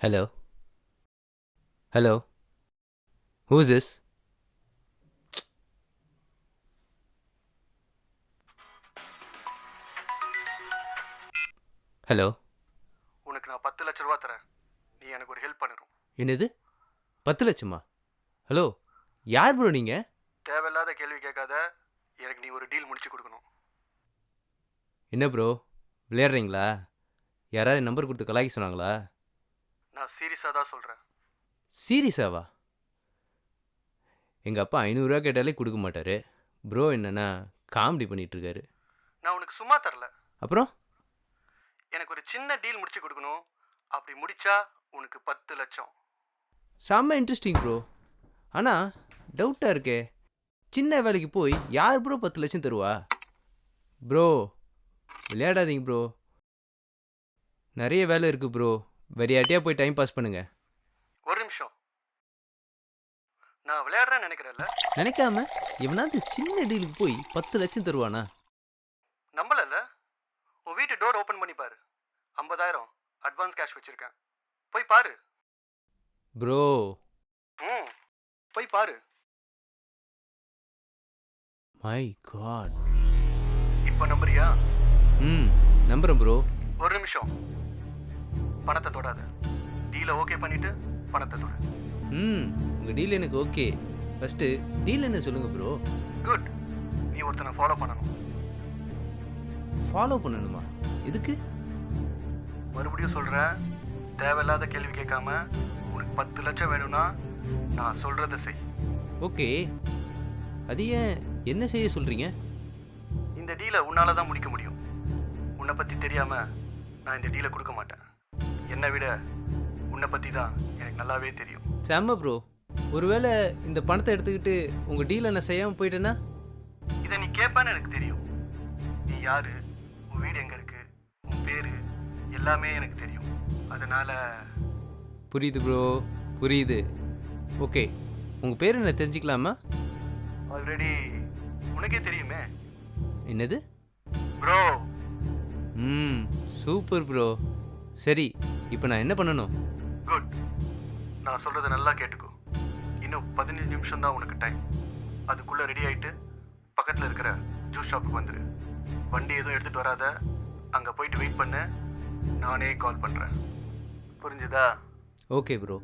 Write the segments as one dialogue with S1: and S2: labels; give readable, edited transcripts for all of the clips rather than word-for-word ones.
S1: Hello? Hello? Who's this? Hello.
S2: உனக்கு நான் 10 லட்ச ரூபா தரேன். நீ எனக்கு ஒரு ஹெல்ப் பண்ணணும்.
S1: என்னது 10 லட்சமா? ஹலோ, யார் ப்ரோ நீங்க?
S2: தேவையில்லாத கேள்வி கேட்காத. எனக்கு நீ ஒரு டீல் முடிச்சு கொடுக்கணும்.
S1: என்ன ப்ரோ விளையாடுறீங்களா? யாராவது நம்பர் கொடுத்து கலாய்க்க சொன்னாங்களா?
S2: நான் சீரியஸாக தான் சொல்கிறேன்.
S1: சீரியஸாவா? எங்கள் அப்பா 500 கேட்டாலே கொடுக்க மாட்டாரு. ப்ரோ என்னன்னா காமெடி பண்ணிட்டு இருக்காரு.
S2: நான் உனக்கு சும்மா தரல.
S1: அப்புறம்
S2: எனக்கு ஒரு சின்ன டீல் முடிச்சு கொடுக்கணும். அப்படி முடிச்சா உனக்கு 10 லட்சம்.
S1: செம்ம இன்ட்ரெஸ்டிங் ப்ரோ. ஆனால் டவுட்டாக இருக்கே, சின்ன வேலைக்கு போய் யார் ப்ரோ 10 லட்சம் தருவா? ப்ரோ விளையாடாதீங்க ப்ரோ, நிறைய வேலை இருக்குது ப்ரோ. வேற யார்ட்டையா போய் டைம் பாஸ் பண்ணுங்க.
S2: ஒரு நிமிஷம். நான் விளையாடுறேன்னு நினைக்கிறேன்ல?
S1: நினைக்காம எவனாவது சின்ன டீலுக்கு போய் 10 லட்சம் தருவானா?
S2: நம்பலல்ல? உன் வீட்டு டோர் ஓப்பன் பண்ணி பாரு. 50,000 அட்வான்ஸ் கேஷ் வச்சிருக்கேன். போய் பாரு.
S1: ப்ரோ
S2: போய் பாரு.
S1: My god.
S2: இப்போ நம்புறியா?
S1: நம்புறேன் ப்ரோ.
S2: ஒரு நிமிஷம். பணத்தை தொடாத. டீலை ஓகே பண்ணிட்டு பணத்தை தொடு.
S1: உங்கள் டீல் எனக்கு ஓகே. ஃபஸ்ட்டு டீல் என்ன சொல்லுங்கள் ப்ரோ.
S2: குட். நீ ஒருத்தனை ஃபாலோ பண்ணணும்.
S1: ஃபாலோ பண்ணணுமா? எதுக்கு?
S2: மறுபடியும் சொல்கிறேன், தேவையில்லாத கேள்வி கேட்காம உனக்கு 10 லட்சம் வேணும்னா நான் சொல்கிறத செய்.
S1: ஓகே, அது ஏன் என்ன செய்ய சொல்கிறீங்க?
S2: இந்த டீலை உன்னால தான் முடிக்க முடியும். உன்னை பற்றி தெரியாமல் நான் இந்த டீலை கொடுக்க மாட்டேன். என்னை விட உன்னை பற்றி தான் எனக்கு நல்லாவே தெரியும்.
S1: செம்ம ப்ரோ. ஒருவேளை இந்த பணத்தை எடுத்துக்கிட்டு உங்கள் டீலை நான் செய்யாமல் போயிட்டேன்னா?
S2: இதை நீ கேட்பான்னு எனக்கு தெரியும். நீ யாரு, உன் வீடு எங்கே இருக்கு, உன் பேர் எல்லாமே எனக்கு தெரியும். அதனால்
S1: புரியுது ப்ரோ, புரியுது. ஓகே, உங்கள் பேர் என்ன தெரிஞ்சுக்கலாமா?
S2: ஆல்ரெடி உனக்கே தெரியுமே.
S1: என்னது
S2: ப்ரோ?
S1: Super bro. சரி, இப்போ நான் என்ன பண்ணணும்?
S2: குட். நான் சொல்கிறத நல்லா கேட்டுக்கோ. இன்னும் 15 நிமிஷம் தான் உனக்கு டைம். அதுக்குள்ளே ரெடி ஆகிட்டு பக்கத்தில் இருக்கிற ஜூஸ் ஷாப்புக்கு வந்துடு. வண்டி எதுவும் எடுத்துகிட்டு வராத. அங்கே போயிட்டு வெயிட் பண்ணு. நானே கால் பண்ணுறேன். புரிஞ்சுதா?
S1: Okay bro.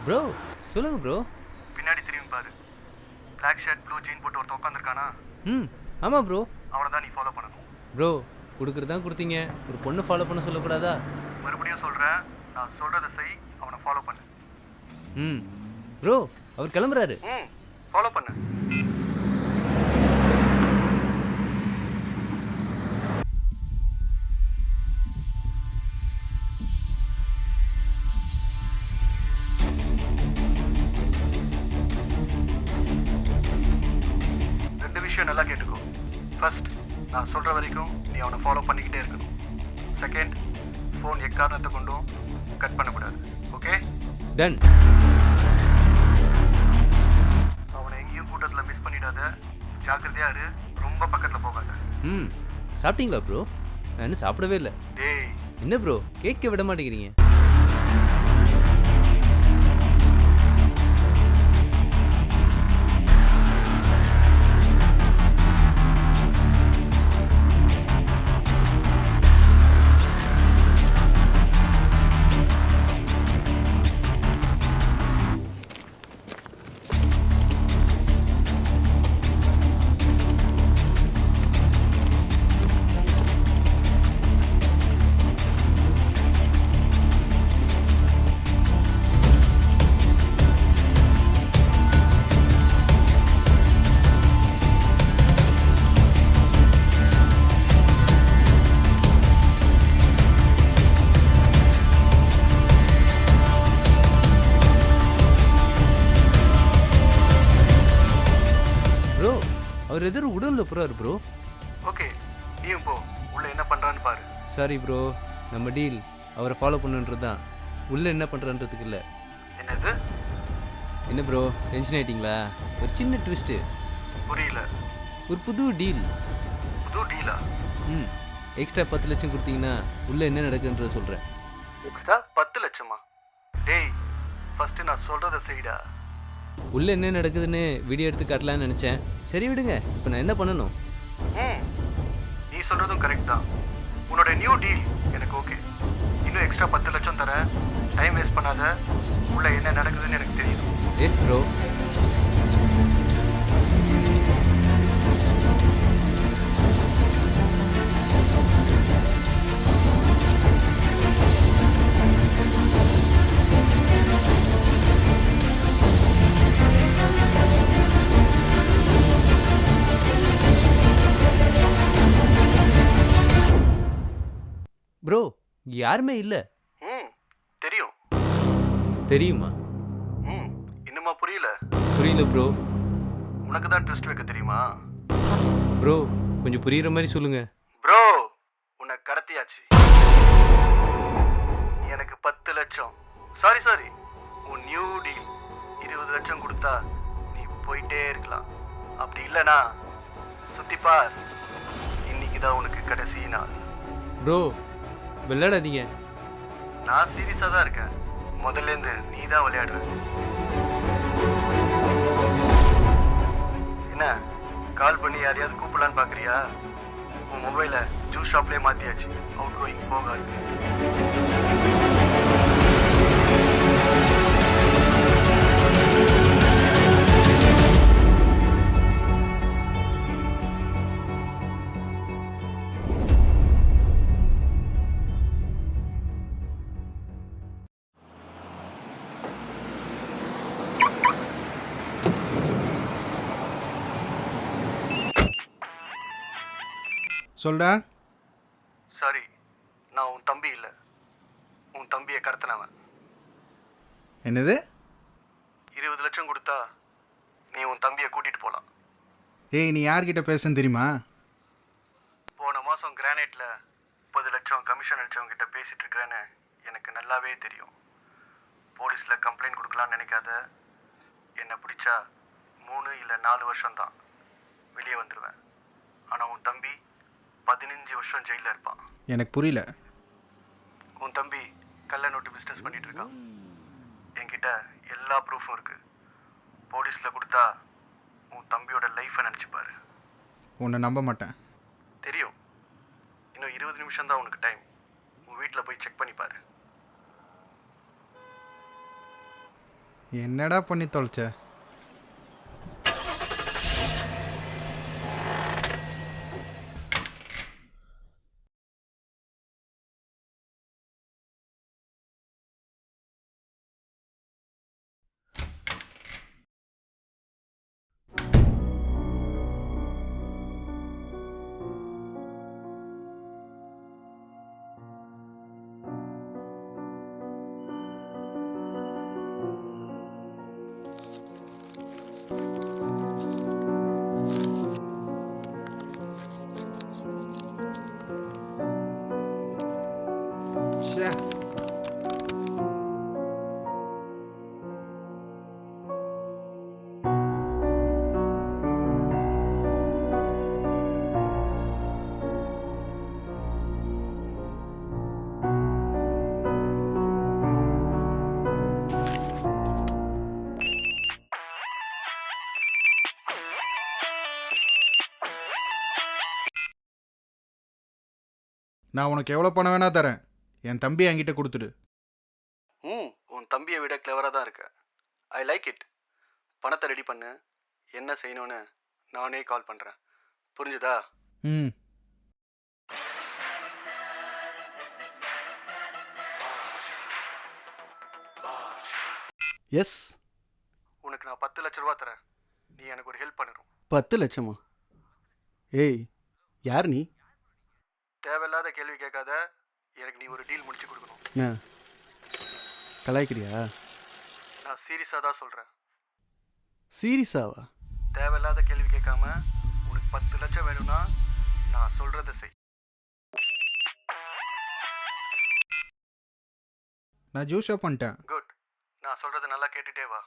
S1: ப்ரோ சொல்லுங்க ப்ரோ.
S2: பின்னாடி திரும்பி பாரு. பிளாக் ஷர்ட் ப்ளூ ஜீன் போட்டு ஒருத்தன் உட்காந்துருக்கானா?
S1: ஆமாம் ப்ரோ.
S2: அவனை தான் நீ ஃபாலோ பண்ணணும்.
S1: ப்ரோ கொடுக்குறதான் கொடுத்தீங்க, ஒரு பொண்ணு ஃபாலோ பண்ண சொல்லக்கூடாதா?
S2: மறுபடியும் சொல்கிறேன், நான் சொல்கிறத செய். அவனை ஃபாலோ பண்ணு.
S1: ப்ரோ அவர் கிளம்புறாரு.
S2: ஃபாலோ பண்ணு. ரெண்டு விஷயம் நல்லா கேட்டுக்கோ. ஃபர்ஸ்ட், நான் சொல்கிற வரைக்கும் நீ அவனை ஃபாலோ பண்ணிக்கிட்டே இருக்கணும். செகண்ட், ஃபோன் எக்காரணத்தை கொண்டும் கட் பண்ணக்கூடாது. ஓகே?
S1: டன்.
S2: அவனை எங்கேயும் கூட்டத்தில் மிஸ் பண்ணிடாத. ஜாக்கிரதையா இரு. ரொம்ப பக்கத்தில் போகாத.
S1: சாப்பிட்டீங்களா ப்ரோ? நான் இன்னும் சாப்பிடவே இல்லை.
S2: டேய்,
S1: என்ன ப்ரோ கேட்க விட மாட்டேங்கிறீங்க? அவர் எதிர உடலில் போகிறாரு ப்ரோ.
S2: ஓகே, நீயும் போ. உள்ள என்ன பண்ணுறான்னு பாரு.
S1: சாரி ப்ரோ, நம்ம டீல் அவரை ஃபாலோ பண்ணுன்றது தான். உள்ளே என்ன பண்ணுறன்றதுக்கு இல்லை.
S2: என்னது?
S1: என்ன ப்ரோ டென்ஷன் ஆயிட்டீங்களா? ஒரு சின்ன ட்விஸ்ட்டு,
S2: புரியல.
S1: ஒரு புது டீல்.
S2: புது டீலா?
S1: ம் எக்ஸ்ட்ரா 10 லட்சம் கொடுத்தீங்கன்னா உள்ளே என்ன நடக்குன்றத சொல்கிறேன்.
S2: எக்ஸ்ட்ரா 10 லட்சமா? டேய், ஃபஸ்ட்டு நான் சொல்கிறத செய்டா.
S1: உள்ளே என்ன நடக்குதுன்னு வீடியோ எடுத்து காட்டலான்னு நினச்சேன். சரி விடுங்க, இப்போ நான் என்ன பண்ணணும்?
S2: ம் நீ சொல்கிறதும் கரெக்ட் தான். உன்னோட நியூ டீல் எனக்கு ஓகே. இன்னும் எக்ஸ்ட்ரா 10 லட்சம் தரேன். டைம் வேஸ்ட் பண்ணாத. உள்ள என்ன நடக்குதுன்னு எனக்கு தெரியும்.
S1: S bro. ப்ரோ யாருமே இல்லை.
S2: ம் தெரியும்.
S1: தெரியுமா?
S2: ம் இன்னுமா புரியல?
S1: புரியல ப்ரோ.
S2: உனக்கு தான் ட்விஸ்ட் வைக்க தெரியுமா?
S1: ப்ரோ கொஞ்சம் புரியுற மாதிரி சொல்லுங்க.
S2: ப்ரோ, உன்னை கடத்தியாச்சு. நீ எனக்கு 10 லட்சம், சாரி உன் நியூ டீல் 20 லட்சம் கொடுத்தா நீ போயிட்டே இருக்கலாம். அப்படி இல்லைனா சுத்தி பார், இன்னைக்கு தான் உனக்கு கடைசி நாள்.
S1: ப்ரோ விளையாடாதீங்க.
S2: நான் சீரியஸாக தான் இருக்கேன். முதல்லேருந்து நீ தான் விளையாடுற. என்ன கால் பண்ணி யாரையாவது கூப்பிடலான்னு பார்க்குறியா? உன் மொபைலை ஜூஸ் ஷாப்லேயே மாற்றியாச்சு. அவுட் கோயிங் போகாது.
S3: சொல்டா.
S2: சாரி, நான் உன் தம்பி இல்லை. உன் தம்பியை கடத்தினவன்.
S3: என்னது?
S2: 20 லட்சம் கொடுத்தா நீ உன் தம்பியை கூட்டிகிட்டு போகலாம்.
S3: ஏய், நீ யார்கிட்ட பேசுன்னு தெரியுமா?
S2: போன மாதம் கிரானைட்டில் 30 லட்சம் கமிஷன் அடித்தவங்க கிட்ட பேசிகிட்டு இருக்கிறேன்னு எனக்கு நல்லாவே தெரியும். போலீஸில் கம்ப்ளைண்ட் கொடுக்கலான்னு நினைக்காத. என்னை பிடிச்சா 3 இல்லை 4 வருஷம்தான், வெளியே வந்துடுவேன். ஆனால் உன் தம்பி 15 வருஷம் ஜெயிலில் இருப்பான்.
S3: எனக்கு புரியல.
S2: உன் தம்பி கள்ள நோட்டு பிஸ்னஸ் பண்ணிட்டு இருக்கான். என்கிட்ட எல்லா ப்ரூஃபும் இருக்கு. போலீஸில் கொடுத்தா உன் தம்பியோட லைஃப்பை நினச்சிப்பாரு.
S3: உன்னை நம்ப மாட்டேன்.
S2: தெரியும். இன்னும் 20 நிமிஷம் தான் உனக்கு டைம். உன் வீட்டில் போய் செக் பண்ணி பாரு.
S3: என்னடா பண்ணி தொலைச்ச? ச்சே. நான் உனக்கு எவ்வளோ பணம் வேணா தரேன். என் தம்பி என்கிட்ட கொடுத்துடு.
S2: உன் தம்பியை விட கிளவராக தான் இருக்க. I like it. பணத்தை ரெடி பண்ணு. என்ன செய்யணும்னு நானே கால் பண்ணுறேன். புரிஞ்சுதா?
S3: ம்.
S2: எஸ். உனக்கு நான் 10 லட்ச ரூபா தரேன். நீ எனக்கு ஒரு ஹெல்ப் பண்ணணும்.
S4: 10 லட்சமா? ஏய், யார் நீ?
S2: தேவையில்லாத கேள்வி கேட்காத. எனக்கு நீ ஒரு டீல் முடிச்சு கொடுக்கணும்.
S4: என்ன கலாய்க்கிறியா?
S2: நான் சீரியஸாக தான் சொல்கிறேன்.
S4: சீரியஸாவா?
S2: தேவையில்லாத கேள்வி கேட்காம உனக்கு 10 லட்சம் வேணும்னா நான் சொல்கிறத செய்.
S3: நான் ஜூஸ் ஷாப் பண்ணிட்டேன்.
S2: குட். நான் நான் சொல்கிறத நல்லா கேட்டுட்டே வா.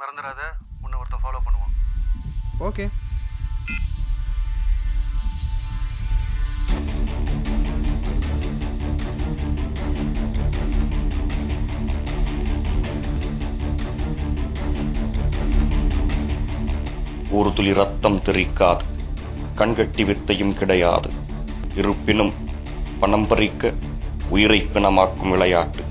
S2: மறந்துடாத, உன்னை ஒருத்தன் ஃபாலோ பண்ணுவான்.
S3: ஓகே.
S5: ஒரு துளி ரத்தம் தெறிக்காது, கண்கட்டி வித்தையும் கிடையாது. இருப்பினும் பணம் பறிக்க உயிரை பிணமாக்கும் விளையாட்டு.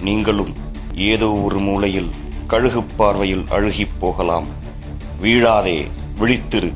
S5: நீங்களும் ஏதோ ஒரு மூலையில் கழுகு பார்வையில் அழுகிப் போகலாம். வீழாதே, விழித்திரு.